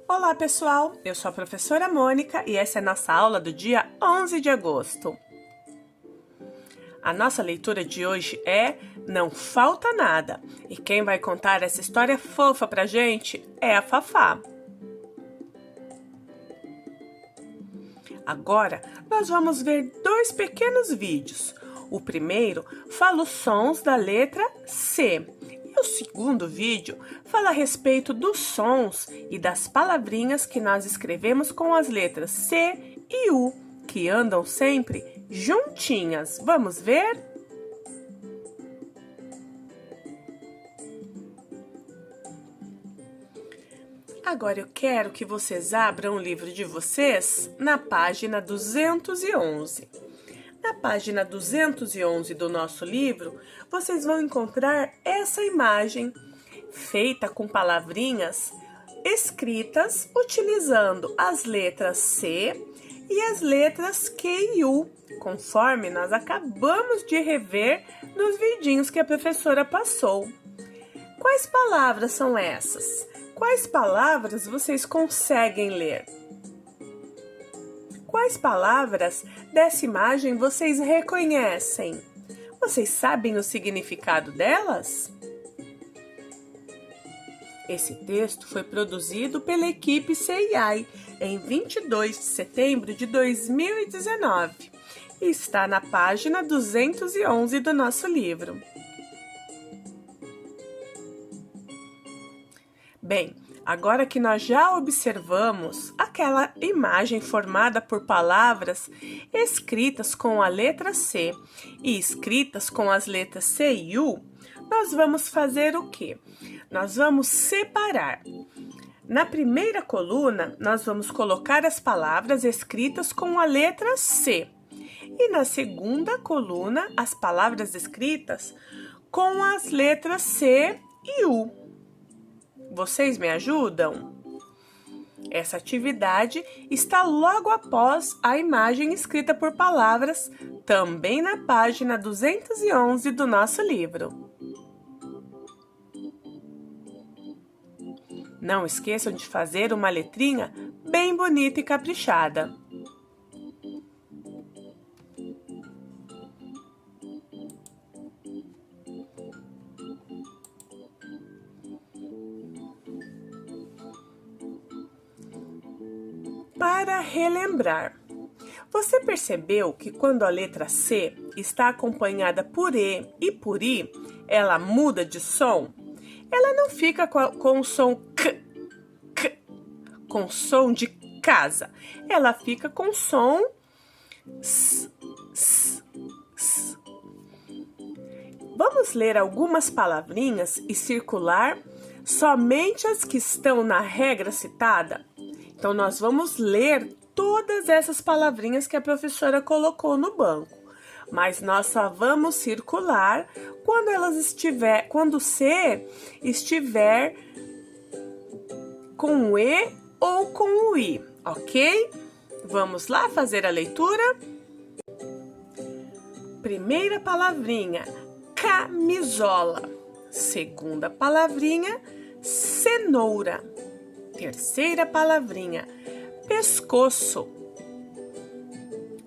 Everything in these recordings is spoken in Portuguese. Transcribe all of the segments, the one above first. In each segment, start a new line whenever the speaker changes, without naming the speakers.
Olá, pessoal! Eu sou a professora Mônica e essa é a nossa aula do dia 11 de agosto. A nossa leitura de hoje é Não Falta Nada e quem vai contar essa história fofa pra gente é a Fafá. Agora, nós vamos ver dois pequenos vídeos. O primeiro fala os sons da letra C. E o segundo vídeo fala a respeito dos sons e das palavrinhas que nós escrevemos com as letras C e U, que andam sempre juntinhas. Vamos ver? Agora eu quero que vocês abram o livro de vocês na página 211. Na página 211 do nosso livro, vocês vão encontrar essa imagem feita com palavrinhas escritas utilizando as letras C e as letras Q e U, conforme nós acabamos de rever nos vidinhos que a professora passou. Quais palavras são essas? Quais palavras vocês conseguem ler? Quais palavras dessa imagem vocês reconhecem? Vocês sabem o significado delas? Esse texto foi produzido pela equipe CIAI em 22 de setembro de 2019 e está na página 211 do nosso livro. Bem, agora que nós já observamos aquela imagem formada por palavras escritas com a letra C e escritas com as letras C e U, nós vamos fazer o quê? Nós vamos separar. Na primeira coluna, nós vamos colocar as palavras escritas com a letra C. E na segunda coluna, as palavras escritas com as letras C e U. Vocês me ajudam? Essa atividade está logo após a imagem escrita por palavras, também na página 211 do nosso livro. Não esqueçam de fazer uma letrinha bem bonita e caprichada. Para relembrar, você percebeu que quando a letra C está acompanhada por E e por I, ela muda de som? Ela não fica com o som K, com som de casa. Ela fica com som S. Vamos ler algumas palavrinhas e circular somente as que estão na regra citada? Então, nós vamos ler todas essas palavrinhas que a professora colocou no banco, mas nós só vamos circular quando C estiver com o E ou com o I, ok? Vamos lá fazer a leitura? Primeira palavrinha, camisola. Segunda palavrinha, cenoura. Terceira palavrinha, pescoço.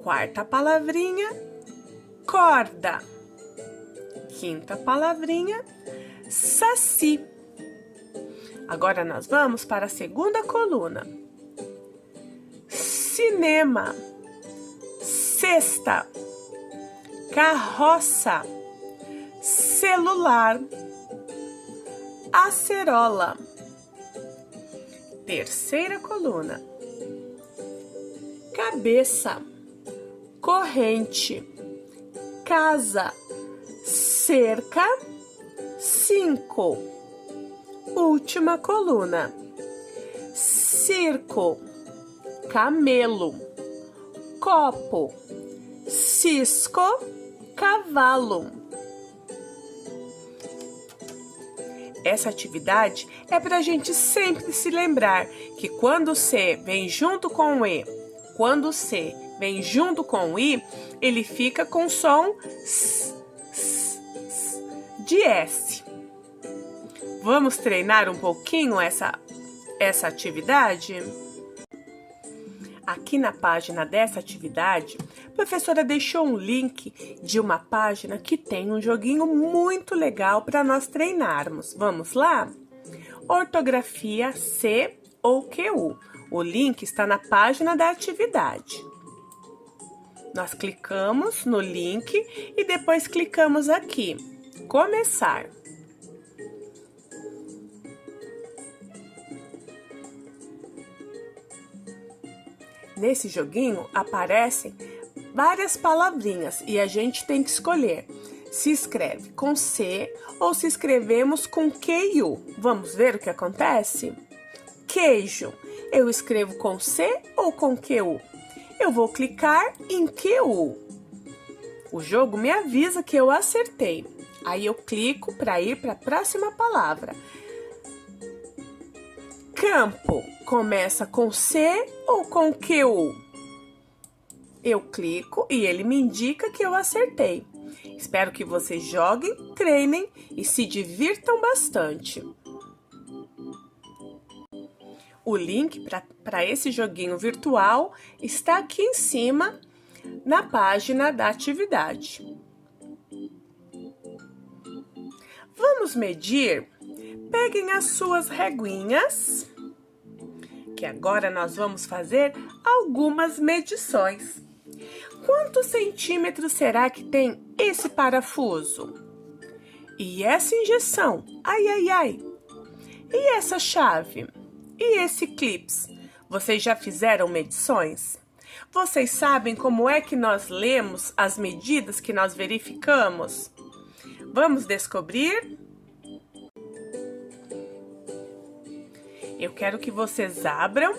Quarta palavrinha, corda. Quinta palavrinha, saci. Agora nós vamos para a segunda coluna. Cinema, cesta, carroça, celular, acerola. Terceira coluna, cabeça, corrente, casa, cerca, 5. Última coluna, circo, camelo, copo, cisco, cavalo. Essa atividade é para a gente sempre se lembrar que quando o C vem junto com o E, quando o C vem junto com o I, ele fica com som de S. Vamos treinar um pouquinho essa essa atividade? Aqui na página dessa atividade, a professora deixou um link de uma página que tem um joguinho muito legal para nós treinarmos. Vamos lá? Ortografia C ou QU. O link está na página da atividade. Nós clicamos no link e depois clicamos aqui, começar. Nesse joguinho aparecem várias palavrinhas e a gente tem que escolher se escreve com C ou se escrevemos com QU. Vamos ver o que acontece? Queijo. Eu escrevo com C ou com QU? Eu vou clicar em QU. O jogo me avisa que eu acertei. Aí eu clico para ir para a próxima palavra. Campo. Começa com C ou com QU? Eu clico e ele me indica que eu acertei. Espero que vocês joguem, treinem e se divirtam bastante. O link para esse joguinho virtual está aqui em cima na página da atividade. Vamos medir? Peguem as suas reguinhas, que agora nós vamos fazer algumas medições. Quantos centímetros será que tem esse parafuso? E essa injeção? Ai, ai, ai! E essa chave? E esse clips? Vocês já fizeram medições? Vocês sabem como é que nós lemos as medidas que nós verificamos? Vamos descobrir? Eu quero que vocês abram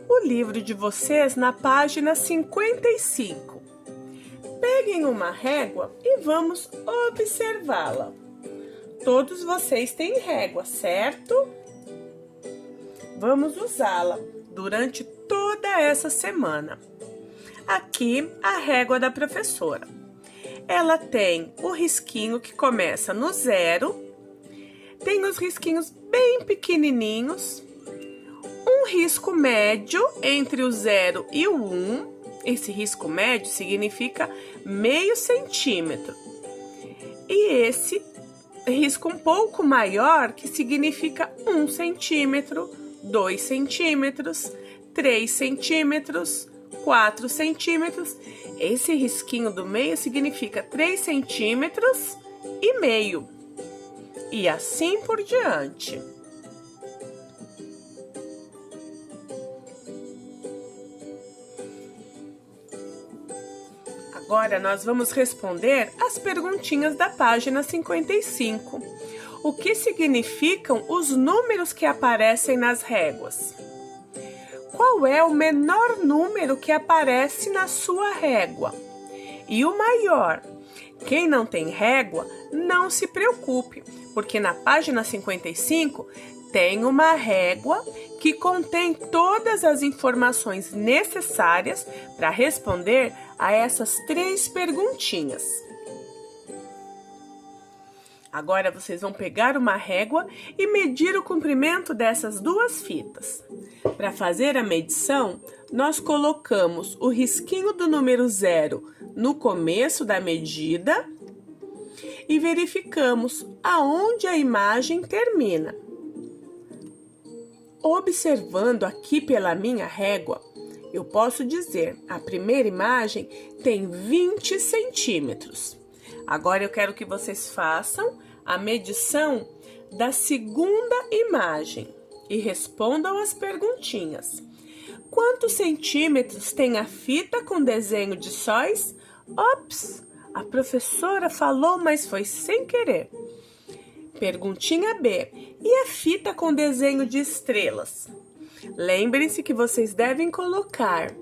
o livro de vocês na página 55. Peguem uma régua e vamos observá-la. Todos vocês têm régua, certo? Vamos usá-la durante toda essa semana. Aqui a régua da professora. Ela tem o risquinho que começa no 0, tem os risquinhos bem pequenininhos, um risco médio entre o 0 e o 1. Esse risco médio significa meio centímetro. E esse risco um pouco maior, que significa 1 centímetro, 2 centímetros, 3 centímetros, 4 centímetros. Esse risquinho do meio significa 3 centímetros e meio. E assim por diante. Agora nós vamos responder as perguntinhas da página 55. O que significam os números que aparecem nas réguas? Qual é o menor número que aparece na sua régua? E o maior? Quem não tem régua, não se preocupe, porque na página 55 tem uma régua que contém todas as informações necessárias para responder a essas 3 perguntinhas. Agora vocês vão pegar uma régua e medir o comprimento dessas 2 fitas. Para fazer a medição, nós colocamos o risquinho do número 0 no começo da medida e verificamos aonde a imagem termina. Observando aqui pela minha régua, eu posso dizer, a primeira imagem tem 20 centímetros. Agora eu quero que vocês façam a medição da segunda imagem e respondam as perguntinhas. Quantos centímetros tem a fita com desenho de sóis? Ops, a professora falou, mas foi sem querer. Perguntinha B. E a fita com desenho de estrelas? Lembrem-se que vocês devem colocar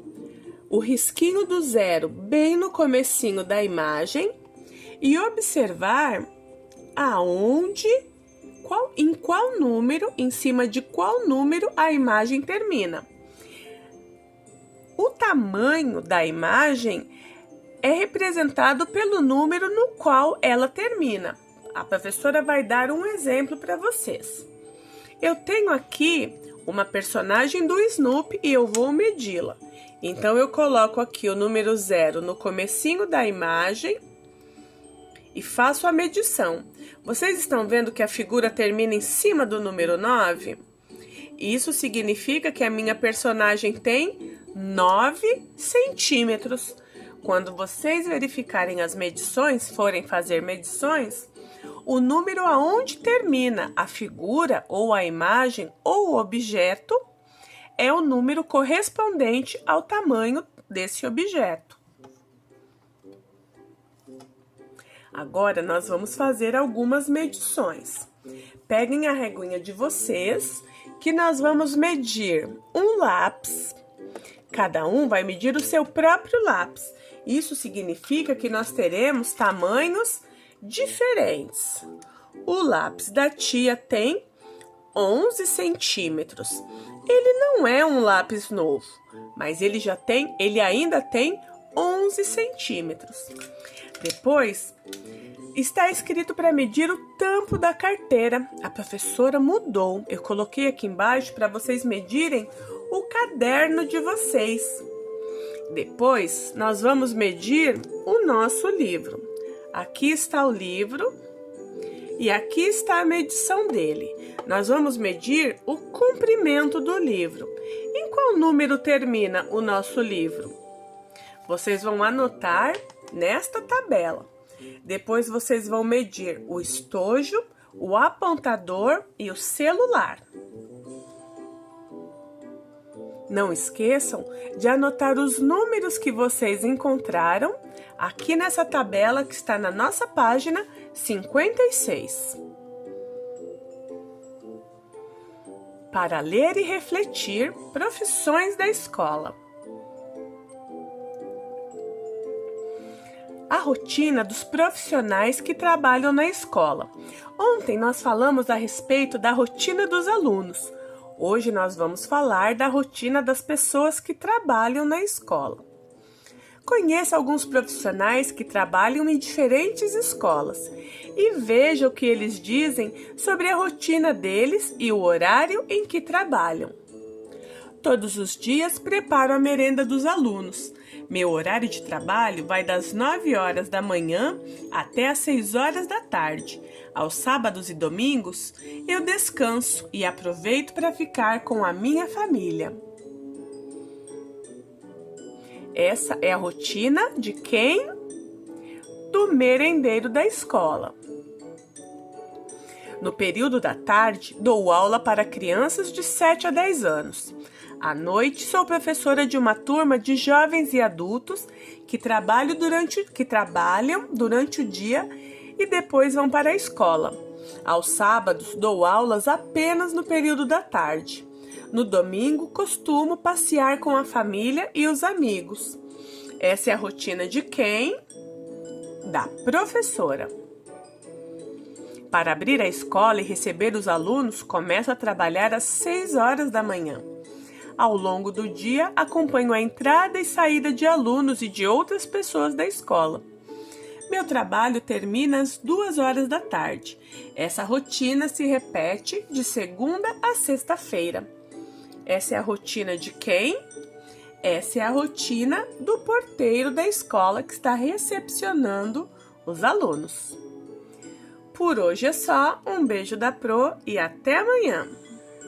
o risquinho do 0 bem no comecinho da imagem e observar aonde, em qual número, em cima de qual número a imagem termina. O tamanho da imagem é representado pelo número no qual ela termina. A professora vai dar um exemplo para vocês. Eu tenho aqui uma personagem do Snoopy e eu vou medi-la. Então, eu coloco aqui o número 0 no comecinho da imagem e faço a medição. Vocês estão vendo que a figura termina em cima do número 9? Isso significa que a minha personagem tem 9 centímetros. Quando vocês verificarem as medições, forem fazer medições, o número aonde termina a figura ou a imagem ou o objeto é o número correspondente ao tamanho desse objeto. Agora, nós vamos fazer algumas medições. Peguem a reguinha de vocês, que nós vamos medir um lápis. Cada um vai medir o seu próprio lápis. Isso significa que nós teremos tamanhos diferentes. O lápis da tia tem 11 centímetros. Ele não é um lápis novo, mas ele ainda tem 11 centímetros. Depois, está escrito para medir o tampo da carteira. A professora mudou. Eu coloquei aqui embaixo para vocês medirem o caderno de vocês. Depois, nós vamos medir o nosso livro. Aqui está o livro e aqui está a medição dele. Nós vamos medir o comprimento do livro. Em qual número termina o nosso livro? Vocês vão anotar nesta tabela. Depois vocês vão medir o estojo, o apontador e o celular. Não esqueçam de anotar os números que vocês encontraram aqui nessa tabela que está na nossa página 56. Para ler e refletir, profissões da escola. A rotina dos profissionais que trabalham na escola. Ontem nós falamos a respeito da rotina dos alunos. Hoje nós vamos falar da rotina das pessoas que trabalham na escola. Conheça alguns profissionais que trabalham em diferentes escolas e veja o que eles dizem sobre a rotina deles e o horário em que trabalham. Todos os dias preparo a merenda dos alunos. Meu horário de trabalho vai das 9 horas da manhã até às 6 horas da tarde. Aos sábados e domingos, eu descanso e aproveito para ficar com a minha família. Essa é a rotina de quem? Do merendeiro da escola. No período da tarde, dou aula para crianças de 7 a 10 anos. À noite, sou professora de uma turma de jovens e adultos que trabalham durante o dia e depois vão para a escola. Aos sábados, dou aulas apenas no período da tarde. No domingo, costumo passear com a família e os amigos. Essa é a rotina de quem? Da professora. Para abrir a escola e receber os alunos, começo a trabalhar às 6 horas da manhã. Ao longo do dia, acompanho a entrada e saída de alunos e de outras pessoas da escola. Meu trabalho termina às 2 horas da tarde. Essa rotina se repete de segunda a sexta-feira. Essa é a rotina de quem? Essa é a rotina do porteiro da escola que está recepcionando os alunos. Por hoje é só, um beijo da Pro e até amanhã!